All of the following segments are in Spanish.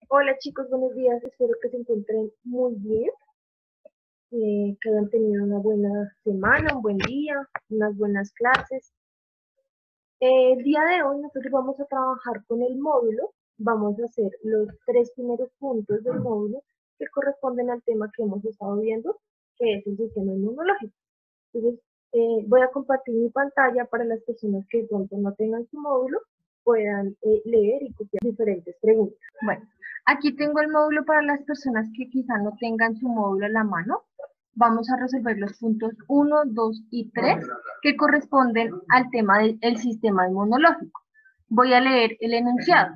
Hola chicos, buenos días. Espero que se encuentren muy bien, que hayan tenido una buena semana, un buen día, unas buenas clases. El día de hoy nosotros vamos a trabajar con el módulo. Vamos a hacer los tres primeros puntos del módulo que corresponden al tema que hemos estado viendo, que es el sistema inmunológico. Entonces, voy a compartir mi pantalla para las personas que de pronto no tengan su módulo, puedan leer y copiar diferentes preguntas. Bueno, aquí tengo el módulo para las personas que quizá no tengan su módulo a la mano. Vamos a resolver los puntos 1, 2 y 3 que corresponden al tema del sistema inmunológico. Voy a leer el enunciado.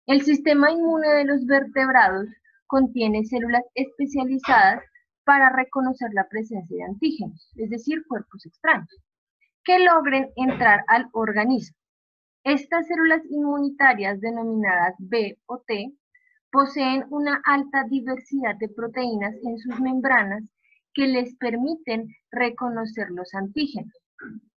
El sistema inmune de los vertebrados contiene células especializadas para reconocer la presencia de antígenos, es decir, cuerpos extraños, que logren entrar al organismo. Estas células inmunitarias denominadas B o T poseen una alta diversidad de proteínas en sus membranas que les permiten reconocer los antígenos.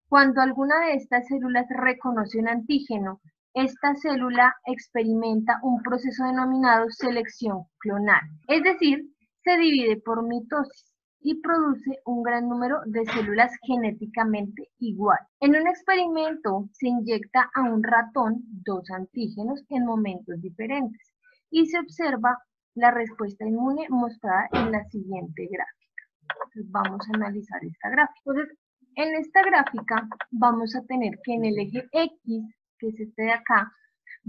Cuando alguna de estas células reconoce un antígeno, esta célula experimenta un proceso denominado selección clonal, es decir, se divide por mitosis y produce un gran número de células genéticamente iguales. En un experimento se inyecta a un ratón dos antígenos en momentos diferentes y se observa la respuesta inmune mostrada en la siguiente gráfica. Entonces vamos a analizar esta gráfica. Entonces, en esta gráfica vamos a tener que en el eje X, que es este de acá,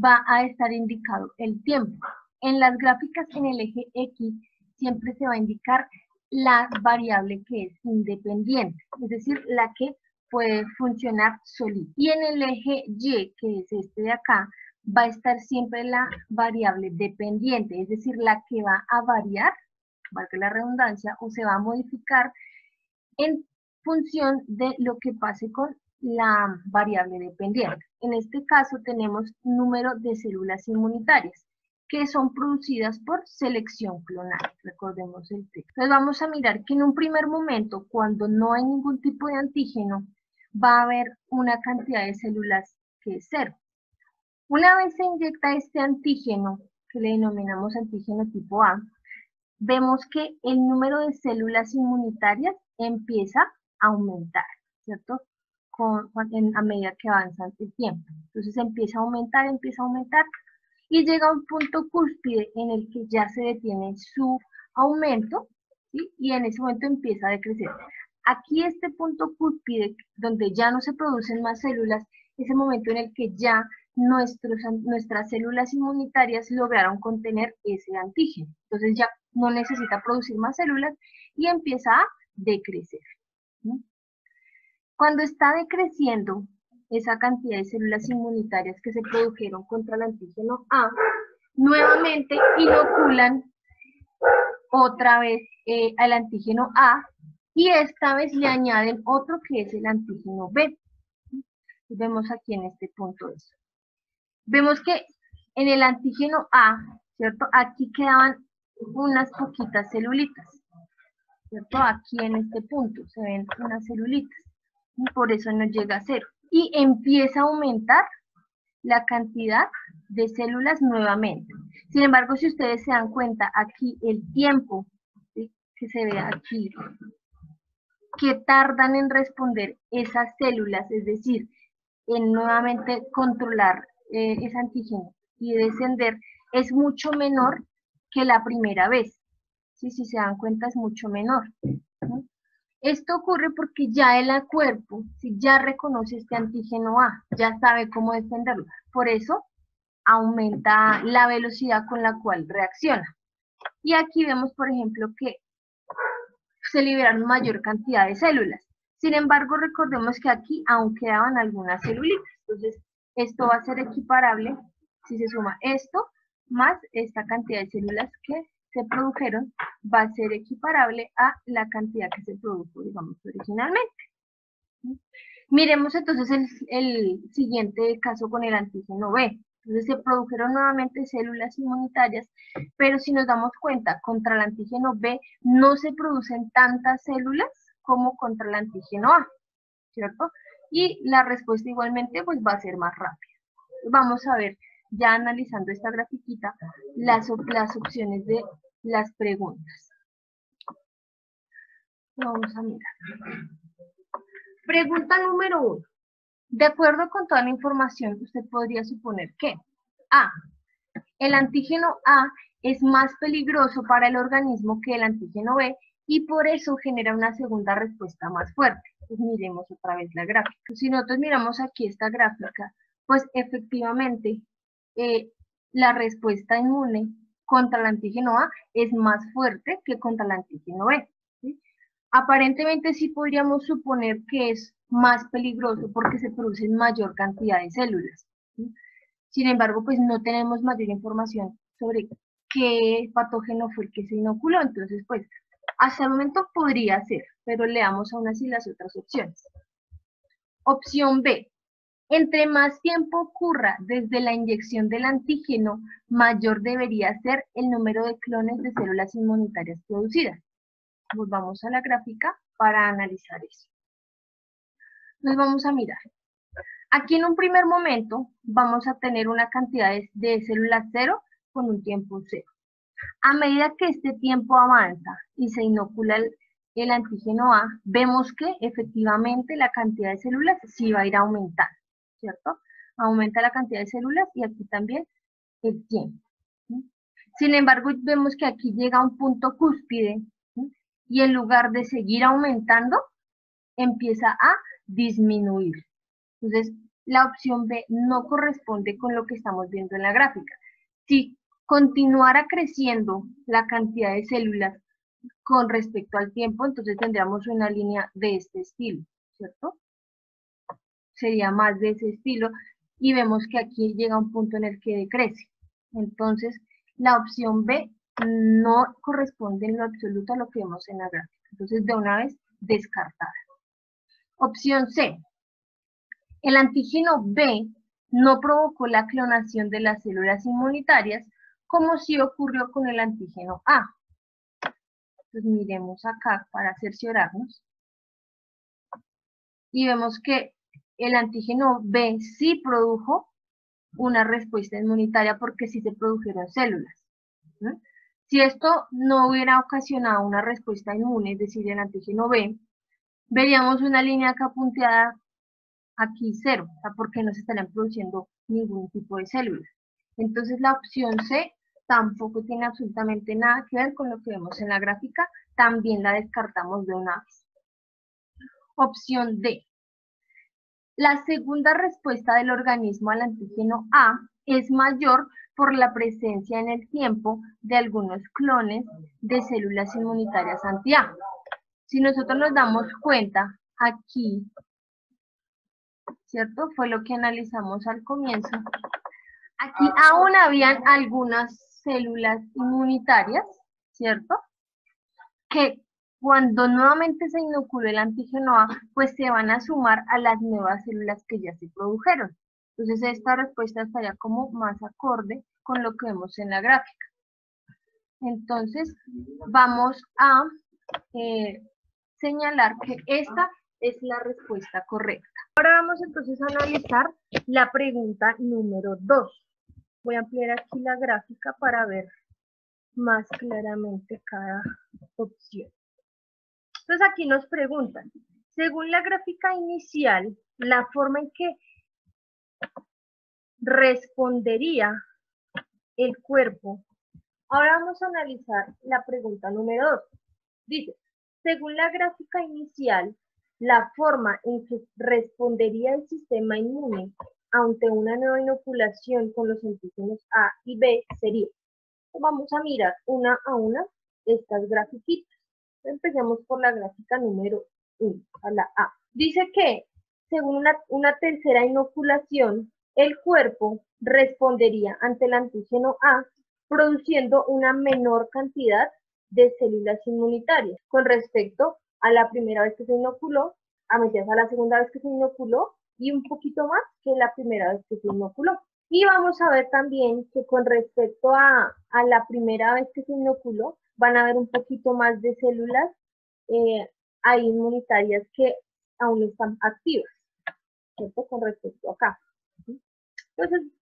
va a estar indicado el tiempo. En las gráficas en el eje X siempre se va a indicar la variable que es independiente, es decir, la que puede funcionar solita. Y en el eje Y, que es este de acá, va a estar siempre la variable dependiente, es decir, la que va a variar, valga la redundancia, o se va a modificar en función de lo que pase con la variable dependiente. En este caso tenemos número de células inmunitarias que son producidas por selección clonal, recordemos el texto. Entonces vamos a mirar que en un primer momento, cuando no hay ningún tipo de antígeno, va a haber una cantidad de células que es cero. Una vez se inyecta este antígeno, que le denominamos antígeno tipo A, vemos que el número de células inmunitarias empieza a aumentar, ¿cierto? A medida que avanza el tiempo. Entonces empieza a aumentar, y llega a un punto cúspide en el que ya se detiene su aumento, ¿sí? Y en ese momento empieza a decrecer. Aquí este punto cúspide, donde ya no se producen más células, es el momento en el que ya nuestras células inmunitarias lograron contener ese antígeno. Entonces ya no necesita producir más células y empieza a decrecer, ¿no? Cuando está decreciendo esa cantidad de células inmunitarias que se produjeron contra el antígeno A, nuevamente inoculan otra vez al antígeno A y esta vez le añaden otro que es el antígeno B. Vemos aquí en este punto eso. Vemos que en el antígeno A, ¿cierto? Aquí quedaban unas poquitas celulitas, ¿cierto? Aquí en este punto se ven unas celulitas y por eso no llega a cero. Y empieza a aumentar la cantidad de células nuevamente. Sin embargo, si ustedes se dan cuenta, aquí el tiempo, ¿sí?, que se ve aquí, que tardan en responder esas células, es decir, en nuevamente controlar ese antígeno y descender, es mucho menor que la primera vez. ¿Sí? Si se dan cuenta, es mucho menor, ¿no? Esto ocurre porque ya el cuerpo, si ya reconoce este antígeno A, ya sabe cómo defenderlo. Por eso aumenta la velocidad con la cual reacciona. Y aquí vemos, por ejemplo, que se liberaron mayor cantidad de células. Sin embargo, recordemos que aquí aún quedaban algunas celulitas. Entonces, esto va a ser equiparable si se suma esto más esta cantidad de células que se produjeron, va a ser equiparable a la cantidad que se produjo, digamos, originalmente. Miremos entonces el siguiente caso con el antígeno B. Entonces se produjeron nuevamente células inmunitarias, pero si nos damos cuenta, contra el antígeno B no se producen tantas células como contra el antígeno A, ¿cierto? Y la respuesta igualmente pues va a ser más rápida. Vamos a ver ya analizando esta grafiquita, las opciones de las preguntas. Vamos a mirar. Pregunta número 1. De acuerdo con toda la información, usted podría suponer que A. El antígeno A es más peligroso para el organismo que el antígeno B y por eso genera una segunda respuesta más fuerte. Pues miremos otra vez la gráfica. Si nosotros miramos aquí esta gráfica, pues efectivamente la respuesta inmune contra el antígeno A es más fuerte que contra el antígeno B. ¿Sí? Aparentemente sí podríamos suponer que es más peligroso porque se produce mayor cantidad de células. ¿Sí? Sin embargo, pues no tenemos mayor información sobre qué patógeno fue el que se inoculó. Entonces, pues, hasta el momento podría ser, pero leamos aún así las otras opciones. Opción B. Entre más tiempo ocurra desde la inyección del antígeno, mayor debería ser el número de clones de células inmunitarias producidas. Volvamos a la gráfica para analizar eso. Nos vamos a mirar. Aquí en un primer momento vamos a tener una cantidad de células 0 con un tiempo 0. A medida que este tiempo avanza y se inocula el antígeno A, vemos que efectivamente la cantidad de células sí va a ir aumentando, ¿cierto? Aumenta la cantidad de células y aquí también el tiempo. ¿Sí? Sin embargo, vemos que aquí llega un punto cúspide, ¿sí? Y en lugar de seguir aumentando, empieza a disminuir. Entonces, la opción B no corresponde con lo que estamos viendo en la gráfica. Si continuara creciendo la cantidad de células con respecto al tiempo, entonces tendríamos una línea de este estilo, ¿cierto? Sería más de ese estilo y vemos que aquí llega un punto en el que decrece. Entonces, la opción B no corresponde en lo absoluto a lo que vemos en la gráfica. Entonces, de una vez, descartada. Opción C. El antígeno B no provocó la clonación de las células inmunitarias, como sí ocurrió con el antígeno A. Entonces miremos acá para cerciorarnos. Y vemos que el antígeno B sí produjo una respuesta inmunitaria porque sí se produjeron células. ¿No? Si esto no hubiera ocasionado una respuesta inmune, es decir, el antígeno B, veríamos una línea acá punteada aquí 0, o sea, porque no se estarían produciendo ningún tipo de células. Entonces la opción C tampoco tiene absolutamente nada que ver con lo que vemos en la gráfica, también la descartamos de una vez. Opción D. La segunda respuesta del organismo al antígeno A es mayor por la presencia en el tiempo de algunos clones de células inmunitarias anti-A. Si nosotros nos damos cuenta, aquí, ¿cierto? Fue lo que analizamos al comienzo. Aquí aún habían algunas células inmunitarias, ¿cierto? Que cuando nuevamente se inoculó el antígeno A, pues se van a sumar a las nuevas células que ya se produjeron. Entonces esta respuesta estaría como más acorde con lo que vemos en la gráfica. Entonces vamos a señalar que esta es la respuesta correcta. Ahora vamos entonces a analizar la pregunta número 2. Voy a ampliar aquí la gráfica para ver más claramente cada opción. Entonces aquí nos preguntan, según la gráfica inicial, la forma en que respondería el cuerpo. Ahora vamos a analizar la pregunta número 2. Dice, según la gráfica inicial, la forma en que respondería el sistema inmune ante una nueva inoculación con los antígenos A y B sería. Vamos a mirar una a una estas grafiquitas. Empecemos por la gráfica número 1, a la A. Dice que, según una tercera inoculación, el cuerpo respondería ante el antígeno A produciendo una menor cantidad de células inmunitarias con respecto a la primera vez que se inoculó, a la segunda vez que se inoculó y un poquito más que la primera vez que se inoculó. Y vamos a ver también que con respecto a la primera vez que se inoculó, van a haber un poquito más de células ahí inmunitarias que aún están activas, ¿cierto? Con respecto acá. Entonces,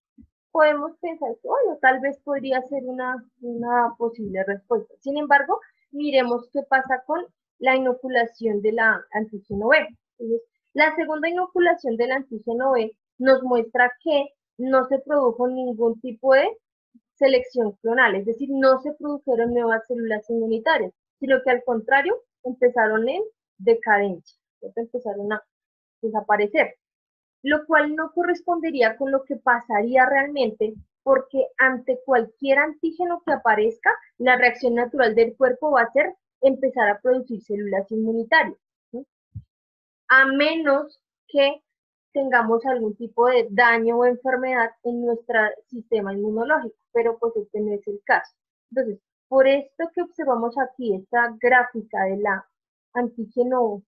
podemos pensar que, bueno, tal vez podría ser una posible respuesta. Sin embargo, miremos qué pasa con la inoculación de la antígeno B. Entonces, la segunda inoculación del antígeno B nos muestra que no se produjo ningún tipo de selección clonal, es decir, no se produjeron nuevas células inmunitarias, sino que al contrario, empezaron en decadencia, empezaron a desaparecer, lo cual no correspondería con lo que pasaría realmente, porque ante cualquier antígeno que aparezca, la reacción natural del cuerpo va a ser empezar a producir células inmunitarias, ¿sí? A menos que tengamos algún tipo de daño o enfermedad en nuestro sistema inmunológico, pero pues este no es el caso. Entonces, por esto que observamos aquí, esta gráfica de la antígeno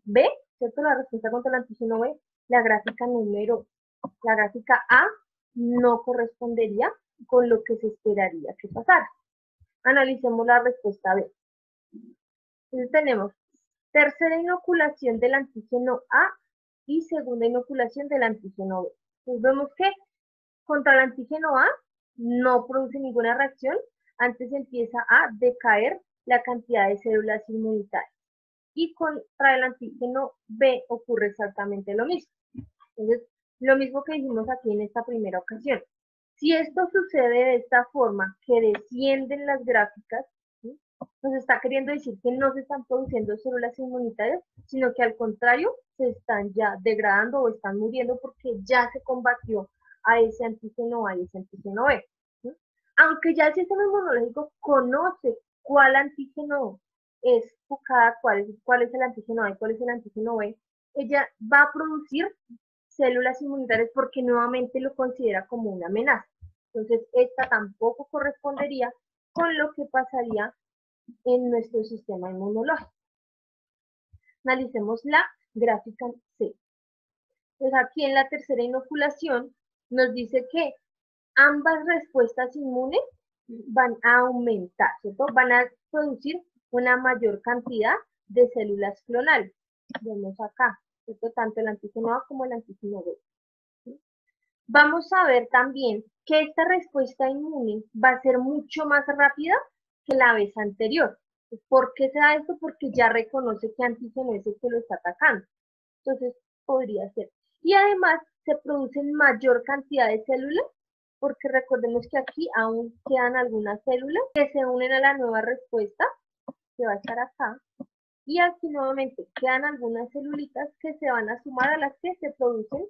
B, ¿cierto? La respuesta contra el antígeno B, la gráfica A no correspondería con lo que se esperaría que pasara. Analicemos la respuesta B. Entonces tenemos tercera inoculación del antígeno A y segunda inoculación del antígeno B. Entonces vemos que contra el antígeno A no produce ninguna reacción, antes empieza a decaer la cantidad de células inmunitarias. Y contra el antígeno B ocurre exactamente lo mismo. Entonces, lo mismo que dijimos aquí en esta primera ocasión. Si esto sucede de esta forma, que descienden las gráficas, ¿sí? Nos está queriendo decir que no se están produciendo células inmunitarias, sino que al contrario, se están ya degradando o están muriendo porque ya se combatió a ese antígeno A y ese antígeno B, ¿sí? Aunque ya el sistema inmunológico conoce cuál antígeno es cuál es el antígeno A y cuál es el antígeno B, ella va a producir células inmunitarias porque nuevamente lo considera como una amenaza. Entonces, esta tampoco correspondería con lo que pasaría en nuestro sistema inmunológico. Analicemos la gráfica C. Entonces, aquí en la tercera inoculación nos dice que ambas respuestas inmunes van a aumentar, ¿cierto? Van a producir una mayor cantidad de células clonales. Vemos acá, ¿cierto? Tanto el antígeno A como el antígeno B. ¿Sí? Vamos a ver también que esta respuesta inmune va a ser mucho más rápida que la vez anterior. ¿Por qué se da esto? Porque ya reconoce qué antígeno es el que lo está atacando. Entonces, podría ser. Y además, se producen mayor cantidad de células, porque recordemos que aquí aún quedan algunas células que se unen a la nueva respuesta, que va a estar acá, y aquí nuevamente quedan algunas celulitas que se van a sumar a las que se producen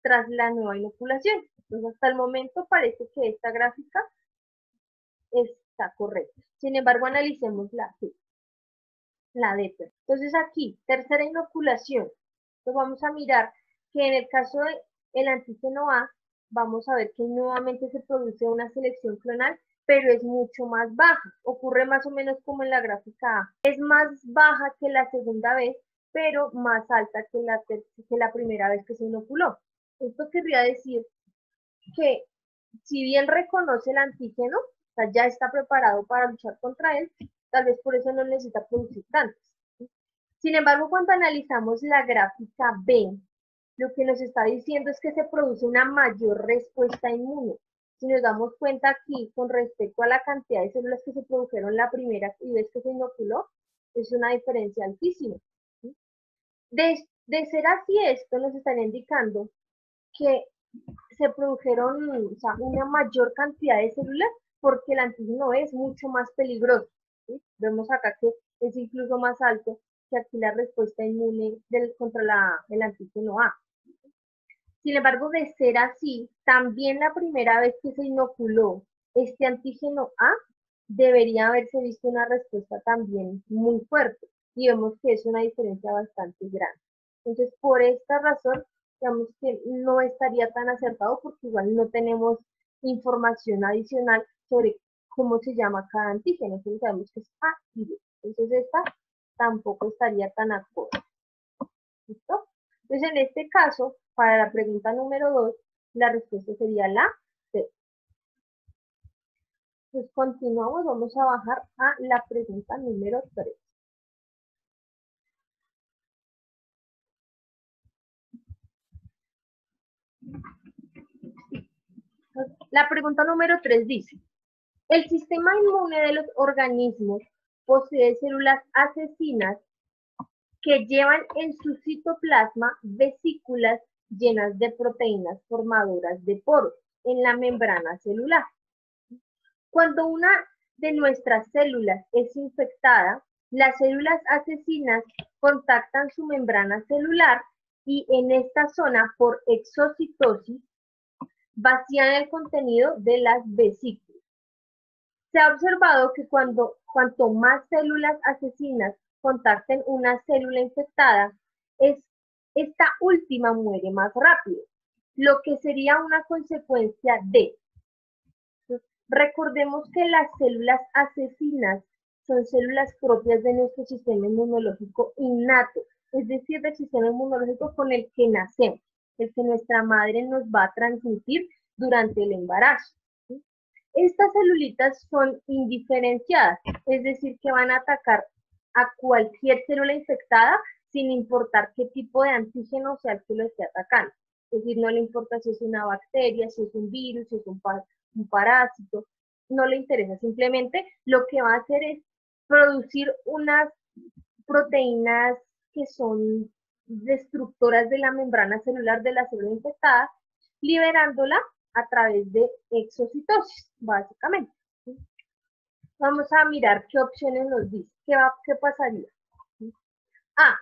tras la nueva inoculación. Entonces, hasta el momento parece que esta gráfica está correcta. Sin embargo, analicemos la D. Entonces, aquí, tercera inoculación. Entonces, vamos a mirar que en el caso del antígeno A, vamos a ver que nuevamente se produce una selección clonal, pero es mucho más baja. Ocurre más o menos como en la gráfica A. Es más baja que la segunda vez, pero más alta que la primera vez que se inoculó. Esto querría decir que si bien reconoce el antígeno, o sea, ya está preparado para luchar contra él, tal vez por eso no necesita producir tantos. Sin embargo, cuando analizamos la gráfica B, lo que nos está diciendo es que se produce una mayor respuesta inmune. Si nos damos cuenta aquí con respecto a la cantidad de células que se produjeron la primera y vez que se inoculó, es una diferencia altísima. De ser así, esto nos estaría indicando que se produjeron, o sea, una mayor cantidad de células porque el antígeno B es mucho más peligroso, ¿sí? Vemos acá que es incluso más alto que aquí la respuesta inmune contra el antígeno A. Sin embargo, de ser así, también la primera vez que se inoculó este antígeno A, debería haberse visto una respuesta también muy fuerte. Y vemos que es una diferencia bastante grande. Entonces, por esta razón, digamos que no estaría tan acertado porque igual no tenemos información adicional sobre cómo se llama cada antígeno. Entonces sabemos que es A y B. Entonces esta tampoco estaría tan acorde. ¿Listo? Entonces en este caso, para la pregunta número 2, la respuesta sería la C. Pues continuamos, vamos a bajar a la pregunta número 3. La pregunta número 3 dice, el sistema inmune de los organismos posee células asesinas que llevan en su citoplasma vesículas llenas de proteínas formadoras de poros en la membrana celular. Cuando una de nuestras células es infectada, las células asesinas contactan su membrana celular y en esta zona, por exocitosis, vacían el contenido de las vesículas. Se ha observado que cuanto más células asesinas contacten una célula infectada, esta última muere más rápido, lo que sería una consecuencia de. Recordemos que las células asesinas son células propias de nuestro sistema inmunológico innato, es decir, del sistema inmunológico con el que nacemos, el que nuestra madre nos va a transmitir durante el embarazo. Estas celulitas son indiferenciadas, es decir, que van a atacar a cualquier célula infectada sin importar qué tipo de antígeno sea el que lo esté atacando. Es decir, no le importa si es una bacteria, si es un virus, si es un parásito, no le interesa. Simplemente lo que va a hacer es producir unas proteínas que son destructoras de la membrana celular de la célula infectada, liberándola a través de exocitosis, básicamente. Vamos a mirar qué opciones nos dice, qué pasaría. A.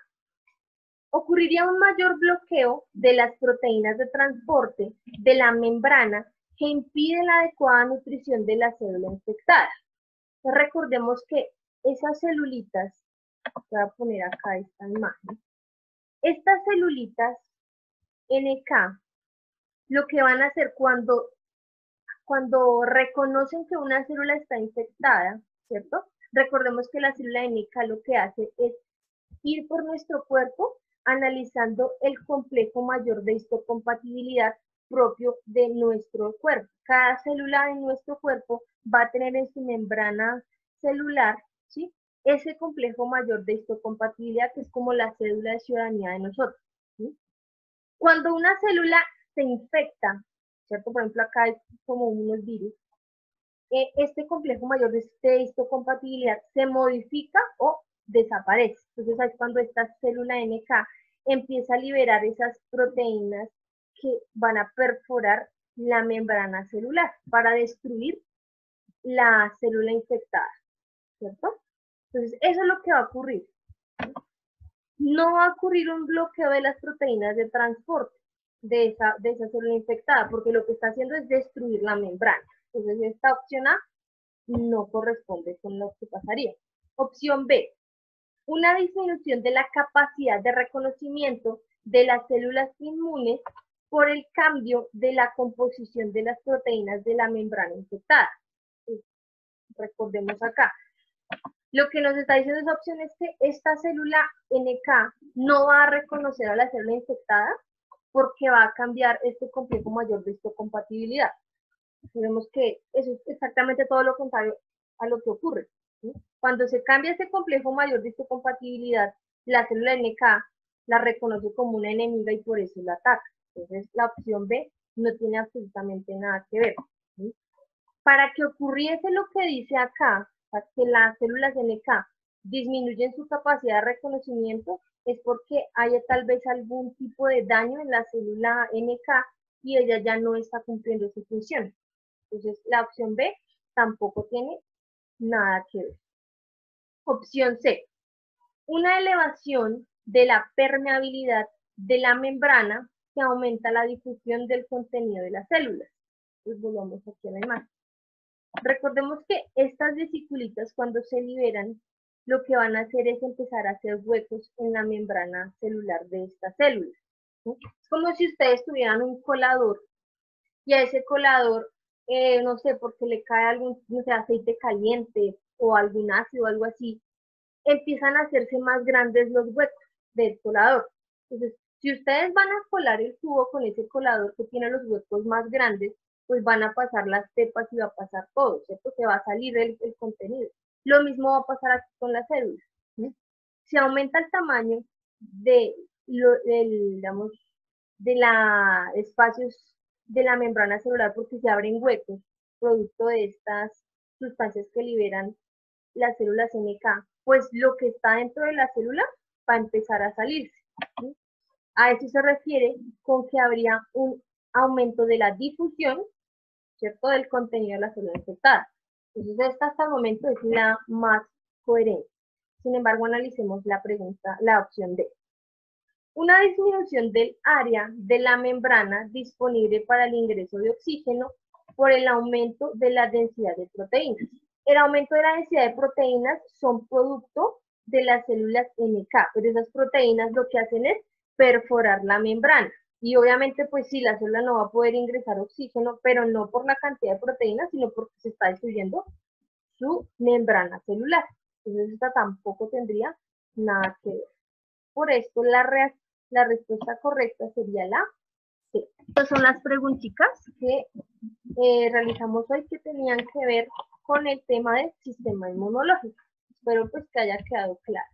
Ocurriría un mayor bloqueo de las proteínas de transporte de la membrana que impide la adecuada nutrición de la célula infectada. Entonces, recordemos que esas celulitas, voy a poner acá esta imagen, estas celulitas NK, lo que van a hacer cuando reconocen que una célula está infectada, ¿cierto? Recordemos que la célula NK lo que hace es ir por nuestro cuerpo analizando el complejo mayor de histocompatibilidad propio de nuestro cuerpo. Cada célula de nuestro cuerpo va a tener en su membrana celular, ¿sí?, ese complejo mayor de histocompatibilidad, que es como la cédula de ciudadanía de nosotros, ¿sí? Cuando una célula se infecta, ¿cierto? Por ejemplo, acá hay como unos virus, este complejo mayor de histocompatibilidad se modifica o desaparece. Entonces es cuando esta célula NK empieza a liberar esas proteínas que van a perforar la membrana celular para destruir la célula infectada, ¿cierto? Entonces eso es lo que va a ocurrir. No va a ocurrir un bloqueo de las proteínas de transporte de esa célula infectada, porque lo que está haciendo es destruir la membrana. Entonces esta opción A no corresponde con lo que pasaría. Opción B, una disminución de la capacidad de reconocimiento de las células inmunes por el cambio de la composición de las proteínas de la membrana infectada. Recordemos acá. Lo que nos está diciendo esa opción es que esta célula NK no va a reconocer a la célula infectada porque va a cambiar este complejo mayor de histocompatibilidad. Vemos que eso es exactamente todo lo contrario a lo que ocurre, ¿sí? Cuando se cambia este complejo mayor de histocompatibilidad, la célula NK la reconoce como una enemiga y por eso la ataca. Entonces la opción B no tiene absolutamente nada que ver, ¿sí? Para que ocurriese lo que dice acá, que las células NK disminuyen su capacidad de reconocimiento, es porque haya tal vez algún tipo de daño en la célula NK y ella ya no está cumpliendo su función. Entonces, la opción B tampoco tiene nada que ver. Opción C, una elevación de la permeabilidad de la membrana que aumenta la difusión del contenido de las células. Entonces, volvamos aquí a la imagen. Recordemos que estas vesiculitas, cuando se liberan, lo que van a hacer es empezar a hacer huecos en la membrana celular de estas células, ¿sí? Es como si ustedes tuvieran un colador y a ese colador, no sé, porque le cae algún, no sé, aceite caliente o algún ácido o algo así, empiezan a hacerse más grandes los huecos del colador. Entonces, si ustedes van a colar el tubo con ese colador que tiene los huecos más grandes, pues van a pasar las cepas y va a pasar todo, ¿cierto? Se va a salir el contenido. Lo mismo va a pasar aquí con las células, ¿sí? Si aumenta el tamaño digamos, de la espacios de la membrana celular porque se abren huecos producto de estas sustancias que liberan las células NK, pues lo que está dentro de la célula va a empezar a salirse, ¿sí? A eso se refiere con que habría un aumento de la difusión, ¿cierto?, del contenido de la célula infectada. Entonces esta hasta el momento es la más coherente. Sin embargo, analicemos la opción D. Una disminución del área de la membrana disponible para el ingreso de oxígeno por el aumento de la densidad de proteínas. El aumento de la densidad de proteínas son producto de las células NK, pero esas proteínas lo que hacen es perforar la membrana. Y obviamente, pues sí, la célula no va a poder ingresar oxígeno, pero no por la cantidad de proteínas, sino porque se está destruyendo su membrana celular. Entonces, esta tampoco tendría nada que ver. Por esto, la respuesta correcta sería la C. Estas son las preguntitas que realizamos hoy que tenían que ver con el tema del sistema inmunológico. Espero pues que haya quedado claro.